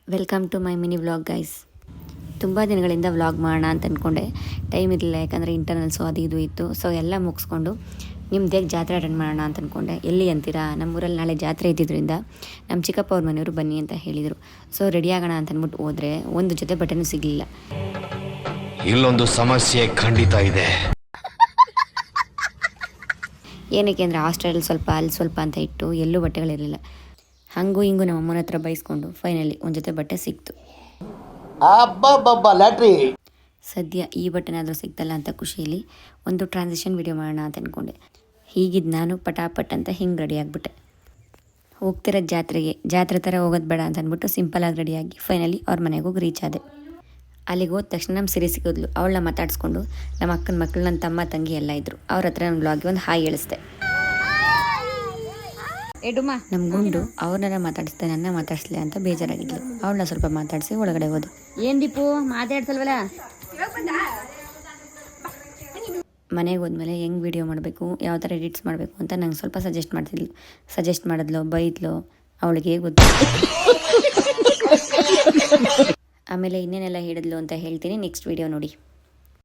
Welcome to my mini vlog guys. ತುಂಬ ದಿನಗಳಿಂದ vlog ಮಾಡೋಣ ಅಂತ ಅಂದ್ಕೊಂಡೆ. ಟೈಮ್ ಇರಲಿಲ್ಲ, ಯಾಕಂದರೆ ಇಂಟರ್ನಲ್ಸು ಅದು ಇದು ಇತ್ತು. ಸೊ ಎಲ್ಲ ಮುಗಿಸ್ಕೊಂಡು ನಿಮ್ಮದೇ ಜಾತ್ರೆ ಅಟೆಂಡ್ ಮಾಡೋಣ ಅಂತ ಅಂದ್ಕೊಂಡೆ. ಎಲ್ಲಿ ಅಂತೀರಾ, ನಮ್ಮೂರಲ್ಲಿ ನಾಳೆ ಜಾತ್ರೆ ಇದ್ದಿದ್ದರಿಂದ ನಮ್ಮ ಚಿಕ್ಕಪ್ಪ ಅವ್ರ ಮನೆಯವರು ಬನ್ನಿ ಅಂತ ಹೇಳಿದರು. ಸೊ ರೆಡಿ ಆಗೋಣ ಅಂತ ಅಂದ್ಬಿಟ್ಟು ಹೋದರೆ ಒಂದು ಜೊತೆ ಬಟ್ಟೆನೂ ಸಿಗಲಿಲ್ಲ. ಇಲ್ಲೊಂದು ಸಮಸ್ಯೆ ಖಂಡಿತ ಇದೆ. ಏನಕ್ಕೆ ಅಂದರೆ ಹಾಸ್ಟೆಲಲ್ಲಿ ಸ್ವಲ್ಪ ಅಲ್ಲಿ ಸ್ವಲ್ಪ ಅಂತ ಇಟ್ಟು ಎಲ್ಲೂ ಬಟ್ಟೆಗಳಿರಲಿಲ್ಲ. ಹಾಗೂ ಹಿಂಗೂ ನಮ್ಮ ಅಮ್ಮನ ಹತ್ರ ಬೈಸ್ಕೊಂಡು ಫೈನಲಿ ಒಂದು ಜೊತೆ ಬಟ್ಟೆ ಸಿಕ್ತು. ಸದ್ಯ ಈ ಬಟ್ಟೆನಾದರೂ ಸಿಗ್ತಲ್ಲ ಅಂತ ಖುಷಿಯಲ್ಲಿ ಒಂದು ಟ್ರಾನ್ಸಿಷನ್ ವಿಡಿಯೋ ಮಾಡೋಣ ಅಂತ ಅಂದ್ಕೊಂಡೆ. ಹೀಗಿದ್ದು ನಾನು ಪಟಾಪಟ್ ಅಂತ ಹಿಂಗೆ ರೆಡಿ ಆಗಿಬಿಟ್ಟೆ. ಹೋಗ್ತಿರೋ ಜಾತ್ರೆ ಥರ ಹೋಗೋದು ಬೇಡ ಅಂತ ಅಂದ್ಬಿಟ್ಟು ಸಿಂಪಲಾಗಿ ರೆಡಿಯಾಗಿ ಫೈನಲಿ ಅವ್ರ ಮನೆಗೆ ಹೋಗಿ ರೀಚ್ ಆದೆ. ಅಲ್ಲಿಗೆ ಹೋದ ತಕ್ಷಣ ನಮ್ಮ ಸಿರಿ ಸಿಗೋದ್ಲು. ಅವಳನ್ನ ಮಾತಾಡಿಸ್ಕೊಂಡು ನಮ್ಮ ಅಕ್ಕನ ಮಕ್ಕಳು, ನನ್ನ ತಮ್ಮ ತಂಗಿ ಎಲ್ಲ ಇದ್ದರು. ಅವ್ರ ಹತ್ರ ನನ್ನ ಬ್ಲಾಗ್ಗೆ ಒಂದು ಹಾಯ್ ಹೇಳಿಸ್ದೆ. ನಮ್ಮ ಗುಂಡು ಅವ್ರನ್ನೆಲ್ಲ ಮಾತಾಡಿಸ್ದೆ, ನನ್ನ ಮಾತಾಡಿಸ್ಲಿ ಅಂತ ಬೇಜಾರಾಗಿದ್ಲು. ಅವಳನ್ನ ಸ್ವಲ್ಪ ಮಾತಾಡಿಸಿ ಒಳಗಡೆ ಹೋದೆ. ಏನು ದೀಪು ಮಾತಾಡ್ಸಲ್ವಲ್ಲ? ಮನೆಗೆ ಹೋದ್ಮೇಲೆ ಹೆಂಗೆ ವೀಡಿಯೋ ಮಾಡಬೇಕು, ಯಾವ ಥರ ಎಡಿಟ್ಸ್ ಮಾಡಬೇಕು ಅಂತ ನಂಗೆ ಸ್ವಲ್ಪ ಸಜೆಸ್ಟ್ ಮಾಡಿದ್ಲು, ಬೈದ್ಲು, ಅವಳಿಗೆ ಗೊತ್ತು. ಆಮೇಲೆ ಇನ್ನೇನೆಲ್ಲ ಹೇಳಿದ್ಲು ಅಂತ ಹೇಳ್ತೀನಿ, ನೆಕ್ಸ್ಟ್ ವೀಡಿಯೋ ನೋಡಿ.